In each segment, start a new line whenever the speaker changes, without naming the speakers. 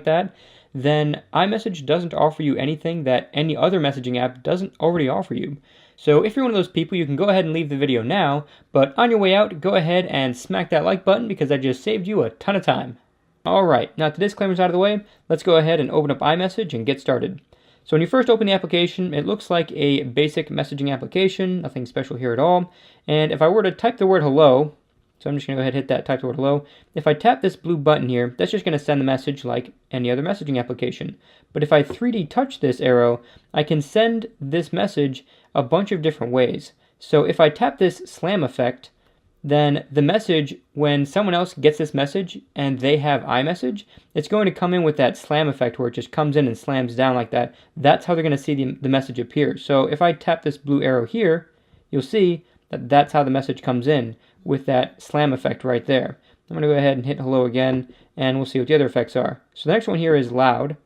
that, then iMessage doesn't offer you anything that any other messaging app doesn't already offer you. So if you're one of those people, you can go ahead and leave the video now, but on your way out, go ahead and smack that like button because that just saved you a ton of time. Alright, now that the disclaimer's out of the way, let's go ahead and open up iMessage and get started. So when you first open the application, it looks like a basic messaging application, nothing special here at all. And if I were to type the word hello, so I'm just going to go ahead and hit that, type the word hello. If I tap this blue button here, that's just going to send the message like any other messaging application. But if I 3D touch this arrow, I can send this message a bunch of different ways. So if I tap this slam effect, then the message, when someone else gets this message and they have iMessage, it's going to come in with that slam effect where it just comes in and slams down like that. That's how they're going to see the message appear. So if I tap this blue arrow here, you'll see that that's how the message comes in, with that slam effect right there. I'm going to go ahead and hit hello again, and we'll see what the other effects are. So the next one here is loud,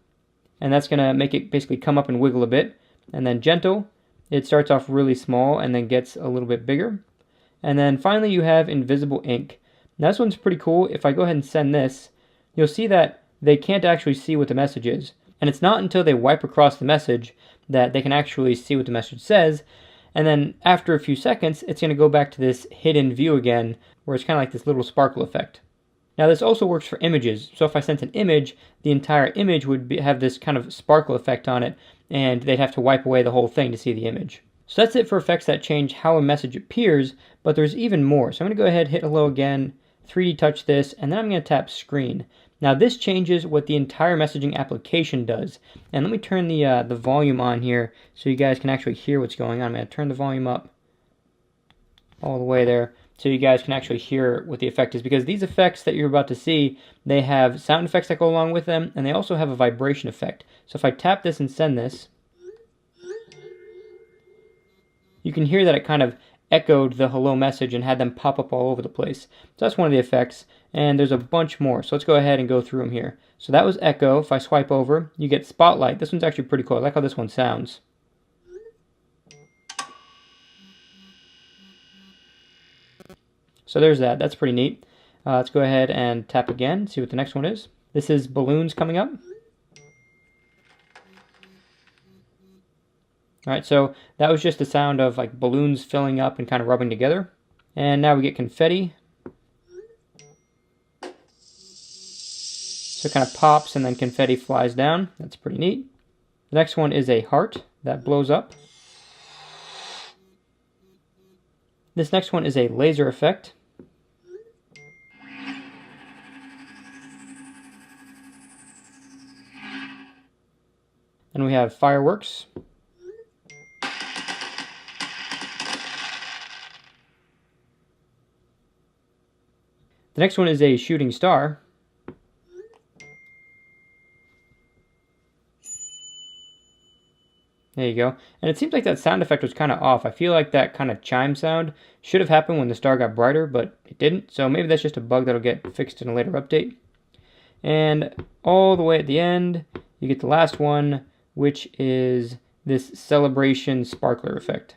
and that's going to make it basically come up and wiggle a bit. And then gentle, it starts off really small and then gets a little bit bigger. And then finally you have invisible ink. Now this one's pretty cool. If I go ahead and send this, you'll see that they can't actually see what the message is. And it's not until they wipe across the message that they can actually see what the message says. And then after a few seconds, it's going to go back to this hidden view again, where it's kind of like this little sparkle effect. Now this also works for images. So if I sent an image, the entire image would have this kind of sparkle effect on it, and they'd have to wipe away the whole thing to see the image. So that's it for effects that change how a message appears, but there's even more. So I'm going to go ahead, hit hello again, 3D touch this, and then I'm going to tap screen. Now this changes what the entire messaging application does. And let me turn the volume on here so you guys can actually hear what's going on. I'm going to turn the volume up all the way there so you guys can actually hear what the effect is, because these effects that you're about to see, they have sound effects that go along with them, and they also have a vibration effect. So if I tap this and send this, you can hear that it kind of echoed the hello message and had them pop up all over the place. So that's one of the effects, and there's a bunch more. So let's go ahead and go through them here. So that was echo. If I swipe over, you get spotlight. This one's actually pretty cool. I like how this one sounds. So there's that. That's pretty neat. Let's go ahead and tap again, see what the next one is. This is balloons coming up. Alright, so that was just the sound of like balloons filling up and kind of rubbing together. And now we get confetti. So it kind of pops and then confetti flies down. That's pretty neat. The next one is a heart that blows up. This next one is a laser effect. And we have fireworks. The next one is a shooting star. There you go. And it seems like that sound effect was kind of off. I feel like that kind of chime sound should have happened when the star got brighter, but it didn't. So maybe that's just a bug that'll get fixed in a later update. And all the way at the end, you get the last one, which is this celebration sparkler effect.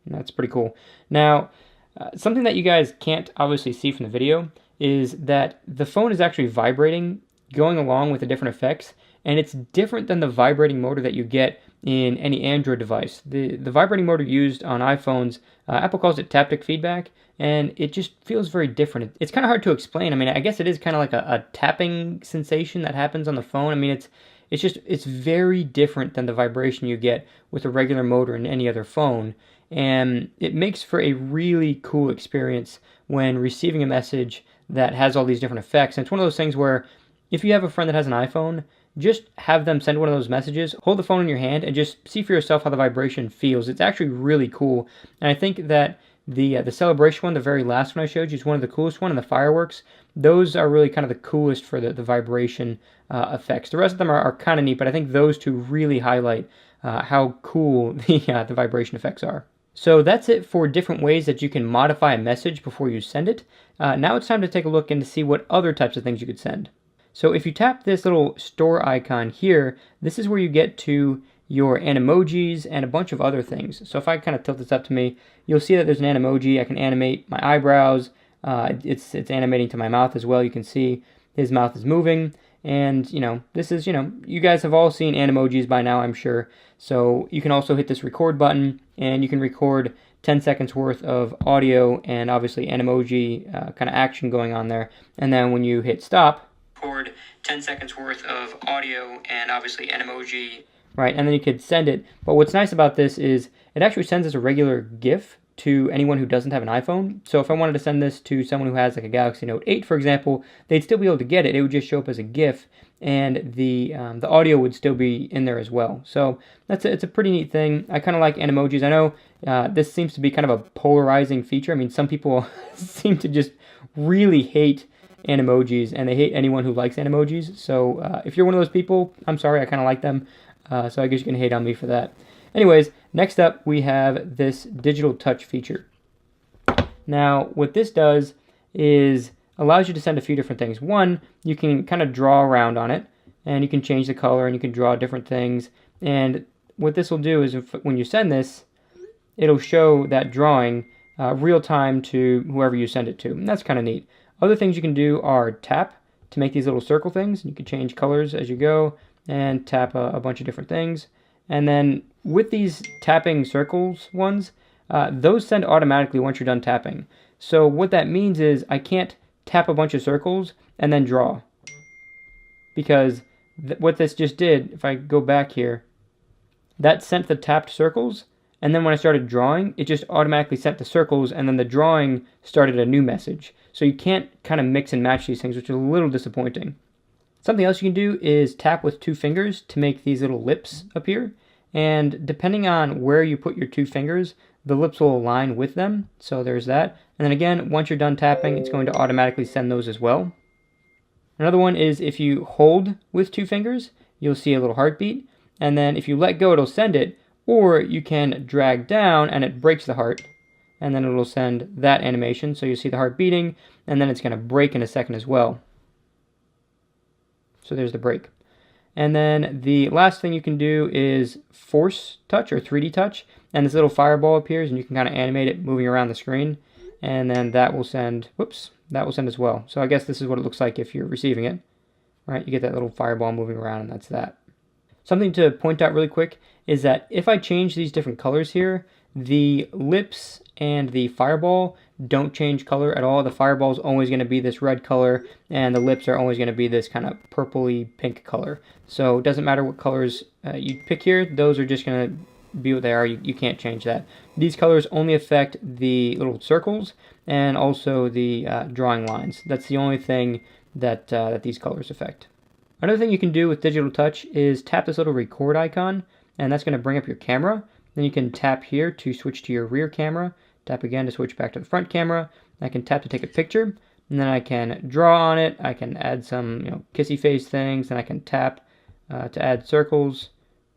That's pretty cool. Now, something that you guys can't obviously see from the video is that the phone is actually vibrating, going along with the different effects, and it's different than the vibrating motor that you get in any Android device. The vibrating motor used on iPhones, Apple calls it taptic feedback, and it just feels very different. It's kind of hard to explain. I mean, I guess it is kind of like a tapping sensation that happens on the phone. I mean, it's very different than the vibration you get with a regular motor in any other phone. And it makes for a really cool experience when receiving a message that has all these different effects. And it's one of those things where if you have a friend that has an iPhone, just have them send one of those messages, hold the phone in your hand, and just see for yourself how the vibration feels. It's actually really cool. And I think that the celebration one, the very last one I showed you, is one of the coolest one, and the fireworks, those are really kind of the coolest for the vibration effects. The rest of them are kind of neat, but I think those two really highlight how cool the vibration effects are. So that's it for different ways that you can modify a message before you send it. Now it's time to take a look and to see what other types of things you could send. So if you tap this little store icon here, this is where you get to your animojis and a bunch of other things. So if I kind of tilt this up to me, you'll see that there's an animoji. I can animate my eyebrows, It's animating to my mouth as well. You can see his mouth is moving. And, this is, you guys have all seen Animojis by now, I'm sure. So you can also hit this record button, and you can record 10 seconds worth of audio and obviously Animoji kind of action going on there. And then when you hit stop, record 10 seconds worth of audio and obviously Animoji. Right, and then you could send it. But what's nice about this is it actually sends as a regular GIF to anyone who doesn't have an iPhone. So if I wanted to send this to someone who has like a Galaxy Note 8, for example, they'd still be able to get it. It would just show up as a GIF, and the audio would still be in there as well. So it's a pretty neat thing. I kind of like Animojis. I know this seems to be kind of a polarizing feature. I mean, some people seem to just really hate Animojis, and they hate anyone who likes Animojis. So if you're one of those people, I'm sorry, I kind of like them. So I guess you can hate on me for that. Anyways, next up we have this digital touch feature. Now, what this does is allows you to send a few different things. One, you can kind of draw around on it, and you can change the color, and you can draw different things. And what this will do is when you send this, it'll show that drawing real time to whoever you send it to. And that's kind of neat. Other things you can do are tap to make these little circle things. You can change colors as you go and tap a bunch of different things. And then with these tapping circles ones, those send automatically once you're done tapping. So what that means is I can't tap a bunch of circles and then draw. Because what this just did, if I go back here, that sent the tapped circles, and then when I started drawing, it just automatically sent the circles, and then the drawing started a new message. So you can't kind of mix and match these things, which is a little disappointing. Something else you can do is tap with 2 fingers to make these little lips appear. And depending on where you put your 2 fingers, the lips will align with them. So there's that. And then again, once you're done tapping, it's going to automatically send those as well. Another one is if you hold with 2 fingers, you'll see a little heartbeat. And then if you let go, it'll send it. Or you can drag down and it breaks the heart. And then it'll send that animation. So you'll see the heart beating, and then it's going to break in a second as well. So there's the break. And then the last thing you can do is force touch or 3D touch. And this little fireball appears, and you can kind of animate it moving around the screen. And then that will send, that will send as well. So I guess this is what it looks like if you're receiving it. Right, you get that little fireball moving around, and that's that. Something to point out really quick is that if I change these different colors here, the lips and the fireball don't change color at all. The fireball is always going to be this red color, and the lips are always going to be this kind of purpley pink color. So it doesn't matter what colors you pick here, those are just going to be what they are. You can't change that. These colors only affect the little circles and also the drawing lines. That's the only thing that these colors affect. Another thing you can do with digital touch is tap this little record icon, and that's going to bring up your camera. Then you can tap here to switch to your rear camera. Tap again to switch back to the front camera. I can tap to take a picture, and then I can draw on it. I can add some kissy face things, and I can tap to add circles.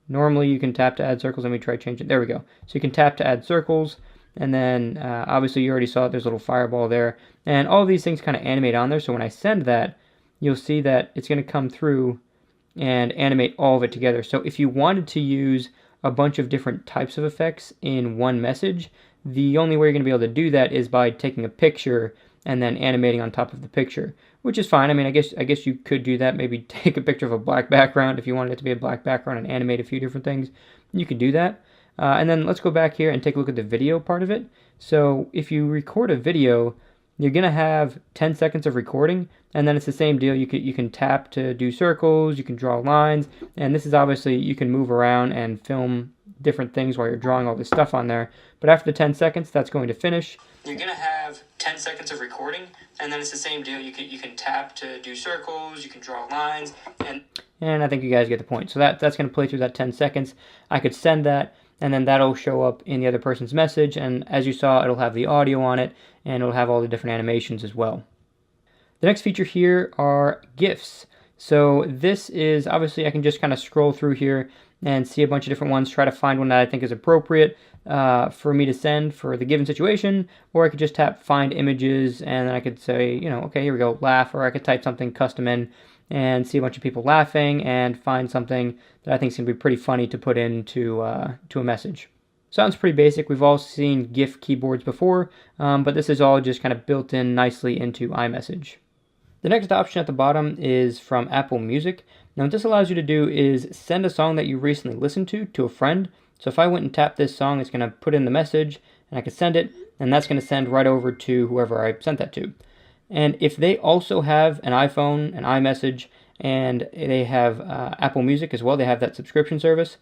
Normally you can tap to add circles. Let me try changing. There we go. So you can tap to add circles, and then obviously you already saw it. There's a little fireball there, and all of these things kind of animate on there. So when I send that, you'll see that it's going to come through and animate all of it together. So if you wanted to use a bunch of different types of effects in one message, the only way you're going to be able to do that is by taking a picture and then animating on top of the picture, which is fine. I mean, I guess you could do that. Maybe take a picture of a black background if you wanted it to be a black background and animate a few different things. You could do that. And then let's go back here and take a look at the video part of it. So if you record a video, you're going to have 10 seconds of recording, and then it's the same deal. You can tap to do circles, you can draw lines, and this is obviously, you can move around and film different things while you're drawing all this stuff on there. But after the 10 seconds, that's going to finish. You're going to have 10 seconds of recording, and then it's the same deal. You can tap to do circles, you can draw lines, and I think you guys get the point. So that's going to play through that 10 seconds. I could send that, and then that'll show up in the other person's message, and as you saw, it'll have the audio on it, and it'll have all the different animations as well. The next feature here are GIFs. So this is, obviously I can just kind of scroll through here and see a bunch of different ones, try to find one that I think is appropriate for me to send for the given situation, or I could just tap find images, and then I could say, okay, here we go, laugh, or I could type something custom in and see a bunch of people laughing and find something that I think is going to be pretty funny to put into to a message. Sounds pretty basic. We've all seen GIF keyboards before, but this is all just kind of built in nicely into iMessage. The next option at the bottom is from Apple Music. Now what this allows you to do is send a song that you recently listened to a friend. So if I went and tapped this song, it's going to put in the message, and I can send it, and that's going to send right over to whoever I sent that to. And if they also have an iPhone, an iMessage, and they have Apple Music as well, they have that subscription service,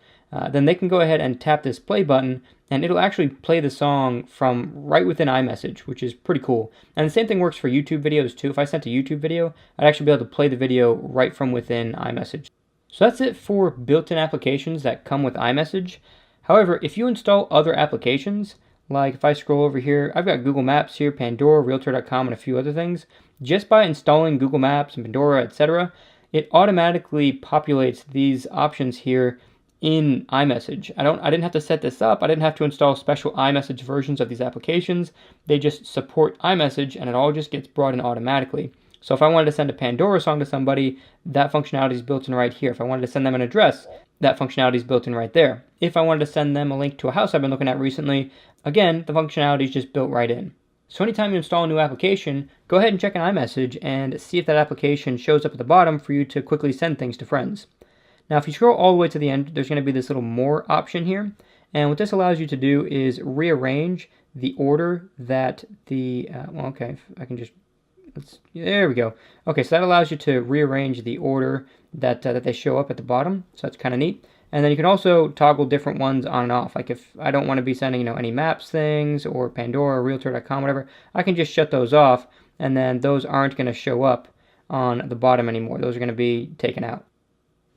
then they can go ahead and tap this play button, and it'll actually play the song from right within iMessage, which is pretty cool. And the same thing works for YouTube videos too. If I sent a YouTube video, I'd actually be able to play the video right from within iMessage. So that's it for built-in applications that come with iMessage. However, if you install other applications, like if I scroll over here, I've got Google Maps here, Pandora, Realtor.com, and a few other things. Just by installing Google Maps and Pandora, etc., it automatically populates these options here in iMessage. I didn't have to set this up. I didn't have to install special iMessage versions of these applications. They just support iMessage, and it all just gets brought in automatically. So if I wanted to send a Pandora song to somebody, that functionality is built in right here. If I wanted to send them an address, that functionality is built in right there. If I wanted to send them a link to a house I've been looking at recently, again, the functionality is just built right in. So anytime you install a new application, go ahead and check an iMessage and see if that application shows up at the bottom for you to quickly send things to friends. Now, if you scroll all the way to the end, there's going to be this little more option here. And what this allows you to do is rearrange the order that the, I can just, there we go. Okay, so that allows you to rearrange the order that they show up at the bottom. So that's kind of neat. And then you can also toggle different ones on and off. Like if I don't want to be sending, any maps things or Pandora or Realtor.com, whatever, I can just shut those off, and then those aren't going to show up on the bottom anymore. Those are going to be taken out.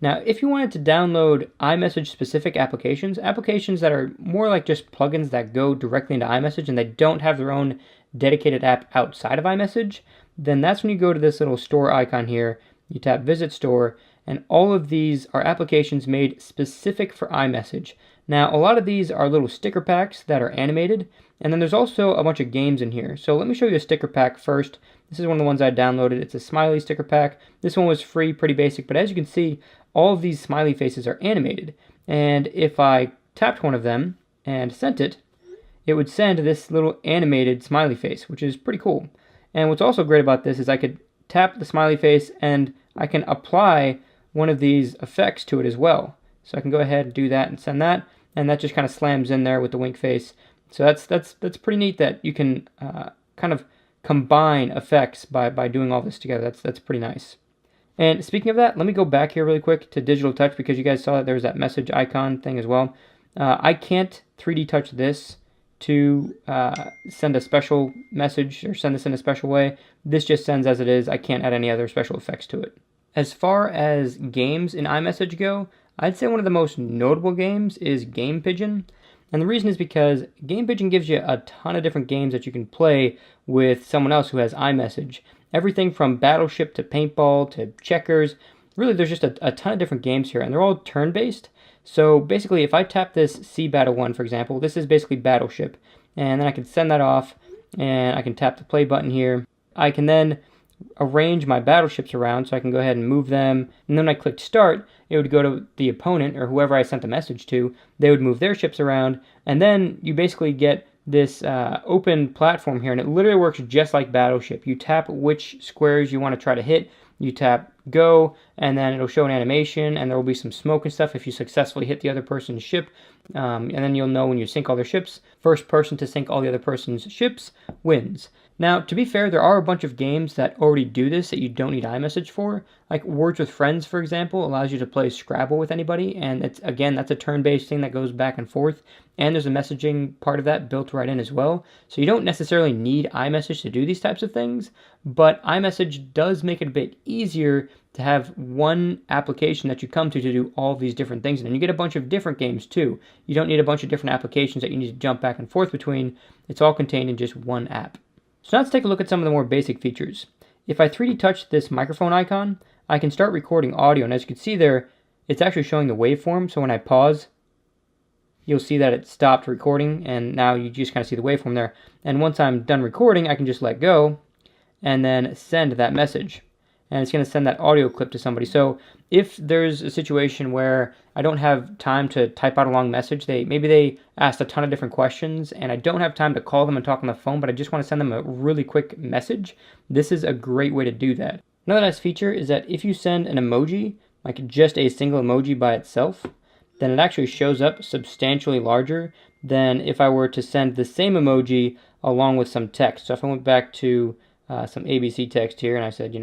Now, if you wanted to download iMessage specific applications that are more like just plugins that go directly into iMessage and they don't have their own dedicated app outside of iMessage, then that's when you go to this little store icon here, you tap Visit Store, and all of these are applications made specific for iMessage. Now, a lot of these are little sticker packs that are animated, and then there's also a bunch of games in here. So let me show you a sticker pack first. This is one of the ones I downloaded. It's a smiley sticker pack. This one was free, pretty basic, but as you can see, all of these smiley faces are animated. And if I tapped one of them and sent it, it would send this little animated smiley face, which is pretty cool. And what's also great about this is I could tap the smiley face and I can apply one of these effects to it as well. So I can go ahead and do that and send that, and that just kind of slams in there with the wink face. So that's pretty neat that you can kind of combine effects by doing all this together. That's pretty nice. And speaking of that, let me go back here really quick to Digital Touch because you guys saw that there was that message icon thing as well. I can't 3D touch this to send a special message or send this in a special way. This just sends as it is. I can't add any other special effects to it. As far as games in iMessage go, I'd say one of the most notable games is Game Pigeon. And the reason is because Game Pigeon gives you a ton of different games that you can play with someone else who has iMessage. Everything from Battleship to Paintball to Checkers. Really, there's just a ton of different games here, and they're all turn-based. So basically, if I tap this Sea Battle 1, for example, this is basically Battleship. And then I can send that off, and I can tap the play button here. I can then arrange my battleships around, so I can go ahead and move them. And then when I clicked Start, it would go to the opponent, or whoever I sent the message to. They would move their ships around, and then you basically get this open platform here, and it literally works just like Battleship. You tap which squares you want to try to hit, you tap go, and then it'll show an animation, and there will be some smoke and stuff if you successfully hit the other person's ship, and then you'll know when you sink all their ships. First person to sink all the other person's ships wins. Now, to be fair, there are a bunch of games that already do this that you don't need iMessage for. Like Words with Friends, for example, allows you to play Scrabble with anybody, and that's a turn-based thing that goes back and forth, and there's a messaging part of that built right in as well. So you don't necessarily need iMessage to do these types of things, but iMessage does make it a bit easier to have one application that you come to do all of these different things, and then you get a bunch of different games too. You don't need a bunch of different applications that you need to jump back and forth between. It's all contained in just one app. So now let's take a look at some of the more basic features. If I 3D touch this microphone icon, I can start recording audio, and as you can see there, it's actually showing the waveform. So when I pause, you'll see that it stopped recording, and now you just kind of see the waveform there. And once I'm done recording, I can just let go and then send that message. and it's going to send that audio clip to somebody. So if there's a situation where I don't have time to type out a long message, maybe they asked a ton of different questions, and I don't have time to call them and talk on the phone, but I just want to send them a really quick message, this is a great way to do that. Another nice feature is that if you send an emoji, like just a single emoji by itself, then it actually shows up substantially larger than if I were to send the same emoji along with some text. So if I went back to some ABC text here and I said,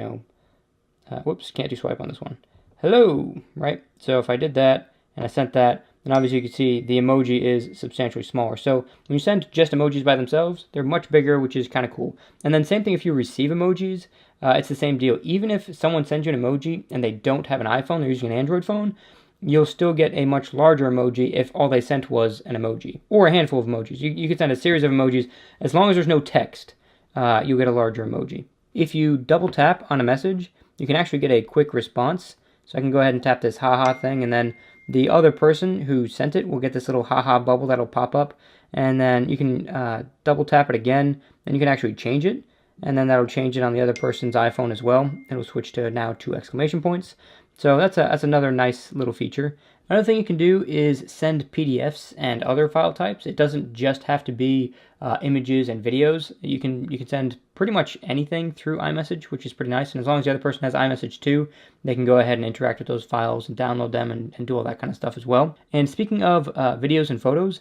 whoops, can't do swipe on this one. Hello, right? So if I did that and I sent that, then obviously you can see the emoji is substantially smaller. So when you send just emojis by themselves, they're much bigger, which is kind of cool. And then same thing if you receive emojis, it's the same deal. Even if someone sends you an emoji and they don't have an iPhone, they're using an Android phone, you'll still get a much larger emoji if all they sent was an emoji or a handful of emojis. You could send a series of emojis. As long as there's no text, you'll get a larger emoji. If you double tap on a message, you can actually get a quick response. So I can go ahead and tap this haha thing, and then the other person who sent it will get this little haha bubble that'll pop up, and then you can double tap it again, and you can actually change it, and then that'll change it on the other person's iPhone as well. It'll switch to now 2 exclamation points. So that's another nice little feature. Another thing you can do is send PDFs and other file types. It doesn't just have to be images and videos. You can send pretty much anything through iMessage, which is pretty nice. And as long as the other person has iMessage too, they can go ahead and interact with those files and download them and do all that kind of stuff as well. And speaking of videos and photos,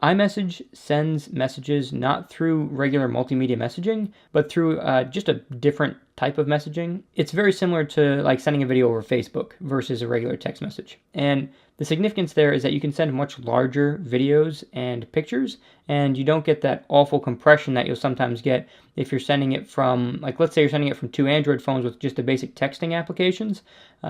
iMessage sends messages not through regular multimedia messaging, but through just a different type of messaging. It's very similar to like sending a video over Facebook versus a regular text message. And the significance there is that you can send much larger videos and pictures, and you don't get that awful compression that you'll sometimes get if you're sending it from, like, let's say you're sending it from 2 Android phones with just the basic texting applications.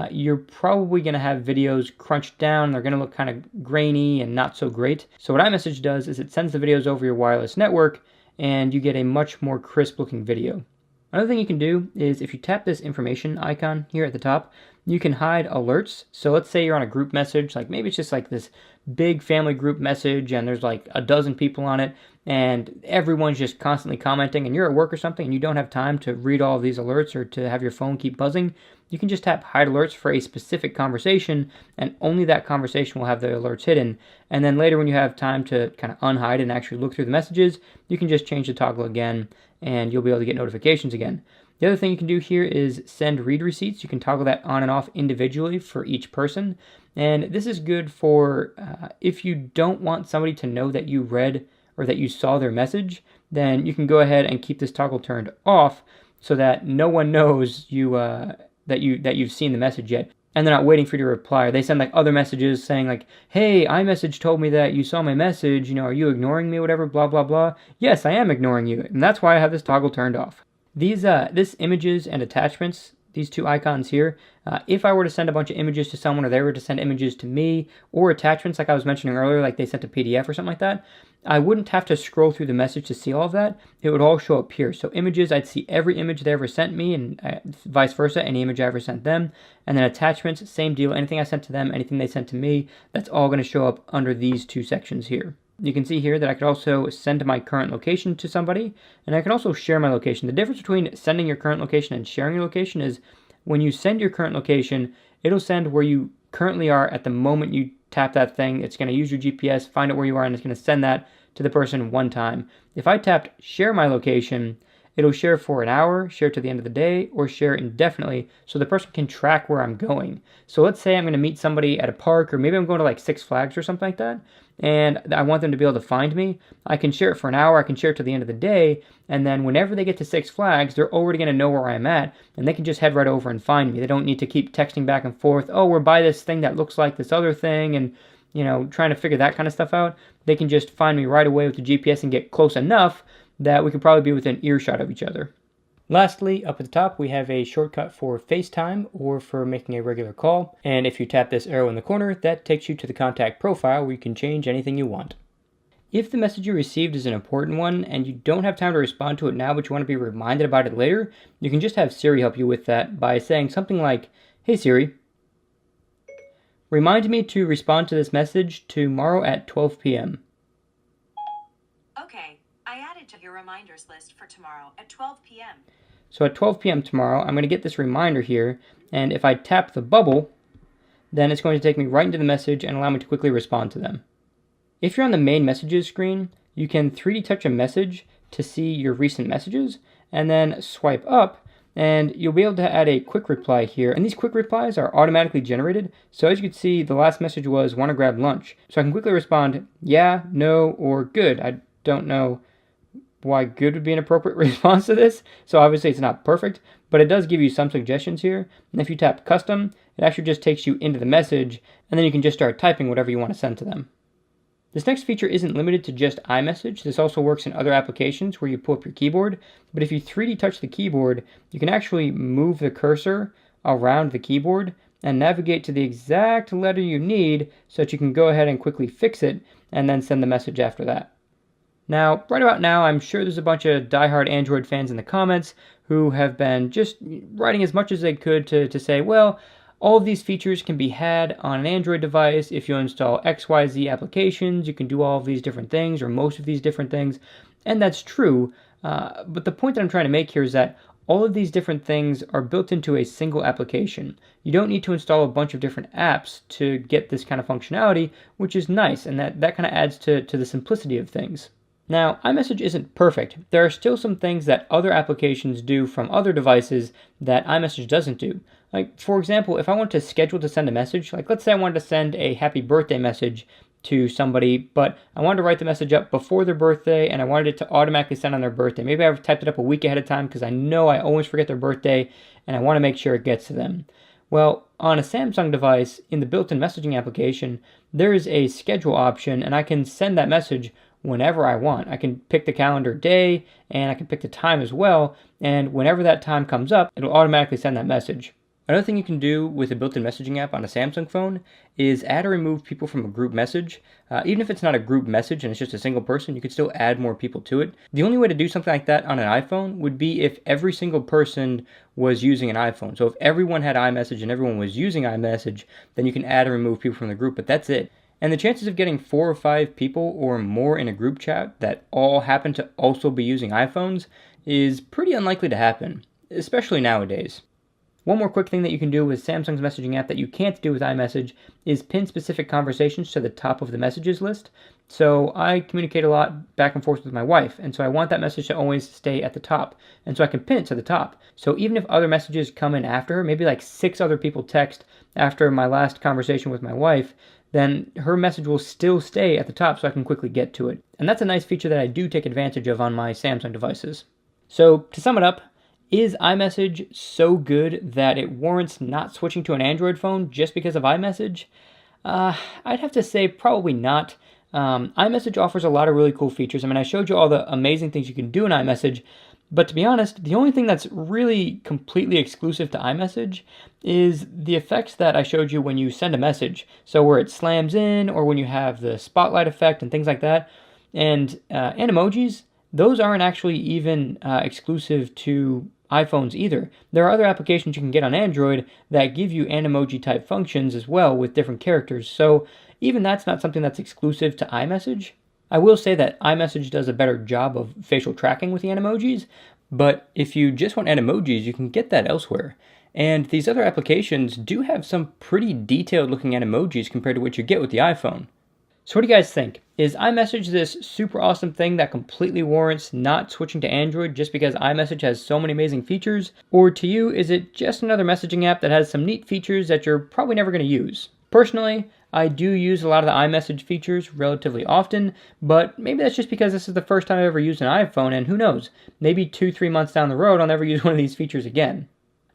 You're probably going to have videos crunched down. They're going to look kind of grainy and not so great. So what iMessage does is it sends the videos over your wireless network, and you get a much more crisp looking video. Another thing you can do is if you tap this information icon here at the top, you can hide alerts. So let's say you're on a group message, like maybe it's just like this big family group message and there's like a dozen people on it and everyone's just constantly commenting and you're at work or something and you don't have time to read all of these alerts or to have your phone keep buzzing. You can just tap hide alerts for a specific conversation and only that conversation will have the alerts hidden. And then later when you have time to kind of unhide and actually look through the messages, you can just change the toggle again and you'll be able to get notifications again. The other thing you can do here is send read receipts. You can toggle that on and off individually for each person. And this is good for if you don't want somebody to know that you read or that you saw their message, then you can go ahead and keep this toggle turned off so that no one knows that you've seen the message yet. And they're not waiting for you to reply. They send like other messages saying like, hey, iMessage told me that you saw my message, are you ignoring me, whatever, blah, blah, blah. Yes, I am ignoring you. And that's why I have this toggle turned off. This images and attachments, these 2 icons here, if I were to send a bunch of images to someone or they were to send images to me or attachments like I was mentioning earlier, like they sent a PDF or something like that, I wouldn't have to scroll through the message to see all of that. It would all show up here. So images, I'd see every image they ever sent me and vice versa, any image I ever sent them. And then attachments, same deal. Anything I sent to them, anything they sent to me, that's all going to show up under these 2 sections here. You can see here that I could also send my current location to somebody, and I can also share my location. The difference between sending your current location and sharing your location is when you send your current location, it'll send where you currently are at the moment you tap that thing. It's going to use your GPS, find out where you are, and it's going to send that to the person one time. If I tapped share my location, it'll share for an hour, share to the end of the day, or share indefinitely so the person can track where I'm going. So let's say I'm going to meet somebody at a park, or maybe I'm going to like Six Flags or something like that, and I want them to be able to find me. I can share it for an hour, I can share it to the end of the day, and then whenever they get to Six Flags, they're already going to know where I'm at, and they can just head right over and find me. They don't need to keep texting back and forth, oh, we're by this thing that looks like this other thing, and trying to figure that kind of stuff out. They can just find me right away with the GPS and get close enough that we could probably be within earshot of each other. Lastly, up at the top, we have a shortcut for FaceTime or for making a regular call. And if you tap this arrow in the corner, that takes you to the contact profile where you can change anything you want. If the message you received is an important one and you don't have time to respond to it now, but you want to be reminded about it later, you can just have Siri help you with that by saying something like, hey Siri, remind me to respond to this message tomorrow at 12 p.m.
Okay, I added to your reminders list for tomorrow at 12 p.m.
So at 12 p.m. tomorrow, I'm going to get this reminder here, and if I tap the bubble, then it's going to take me right into the message and allow me to quickly respond to them. If you're on the main messages screen, you can 3D touch a message to see your recent messages, and then swipe up, and you'll be able to add a quick reply here. And these quick replies are automatically generated. So as you can see, the last message was, "Want to grab lunch?" So I can quickly respond, yeah, no, or good. I don't know why good would be an appropriate response to this. So obviously it's not perfect, but it does give you some suggestions here. And if you tap custom, it actually just takes you into the message, and then you can just start typing whatever you want to send to them. This next feature isn't limited to just iMessage. This also works in other applications where you pull up your keyboard. But if you 3D touch the keyboard, you can actually move the cursor around the keyboard and navigate to the exact letter you need so that you can go ahead and quickly fix it and then send the message after that. Now, right about now, I'm sure there's a bunch of diehard Android fans in the comments who have been just writing as much as they could to say, well, all of these features can be had on an Android device. If you install XYZ applications, you can do all of these different things, or most of these different things. And that's true. But the point that I'm trying to make here is that all of these different things are built into a single application. You don't need to install a bunch of different apps to get this kind of functionality, which is nice, and that kind of adds to the simplicity of things. Now, iMessage isn't perfect. There are still some things that other applications do from other devices that iMessage doesn't do. Like, for example, if I want to schedule to send a message, like let's say I wanted to send a happy birthday message to somebody, but I wanted to write the message up before their birthday and I wanted it to automatically send on their birthday. Maybe I've typed it up a week ahead of time because I know I always forget their birthday and I want to make sure it gets to them. Well, on a Samsung device, in the built-in messaging application, there is a schedule option and I can send that message whenever I want. I can pick the calendar day and I can pick the time as well, and whenever that time comes up, it'll automatically send that message. Another thing you can do with a built-in messaging app on a Samsung phone is add or remove people from a group message. Even if it's not a group message and it's just a single person, you could still add more people to it. The only way to do something like that on an iPhone would be if every single person was using an iPhone. So if everyone had iMessage and everyone was using iMessage, then you can add or remove people from the group, but that's it. And the chances of getting 4 or 5 people or more in a group chat that all happen to also be using iPhones is pretty unlikely to happen, especially nowadays. One more quick thing that you can do with Samsung's messaging app that you can't do with iMessage is pin specific conversations to the top of the messages list. So I communicate a lot back and forth with my wife, and so I want that message to always stay at the top, and so I can pin it to the top. So even if other messages come in after her, maybe like 6 other people text after my last conversation with my wife, then her message will still stay at the top so I can quickly get to it. And that's a nice feature that I do take advantage of on my Samsung devices. So to sum it up, is iMessage so good that it warrants not switching to an Android phone just because of iMessage? I'd have to say probably not. iMessage offers a lot of really cool features. I mean, I showed you all the amazing things you can do in iMessage, but to be honest, the only thing that's really completely exclusive to iMessage is the effects that I showed you when you send a message. So where it slams in, or when you have the spotlight effect and things like that. And emojis, those aren't actually even exclusive to iPhones either. There are other applications you can get on Android that give you Animoji type functions as well with different characters. So even that's not something that's exclusive to iMessage. I will say that iMessage does a better job of facial tracking with the Animojis, but if you just want Animojis, you can get that elsewhere. And these other applications do have some pretty detailed looking Animojis compared to what you get with the iPhone. So what do you guys think? Is iMessage this super awesome thing that completely warrants not switching to Android just because iMessage has so many amazing features? Or to you, is it just another messaging app that has some neat features that you're probably never going to use? Personally, I do use a lot of the iMessage features relatively often, but maybe that's just because this is the first time I've ever used an iPhone, and who knows, maybe 2-3 months down the road I'll never use one of these features again.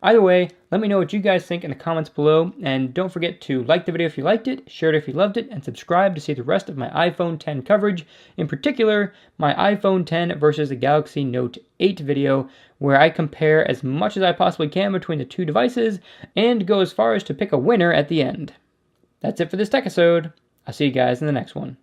Either way, let me know what you guys think in the comments below, and don't forget to like the video if you liked it, share it if you loved it, and subscribe to see the rest of my iPhone 10 coverage, in particular, my iPhone 10 versus the Galaxy Note 8 video, where I compare as much as I possibly can between the two devices, and go as far as to pick a winner at the end. That's it for this tech episode. I'll see you guys in the next one.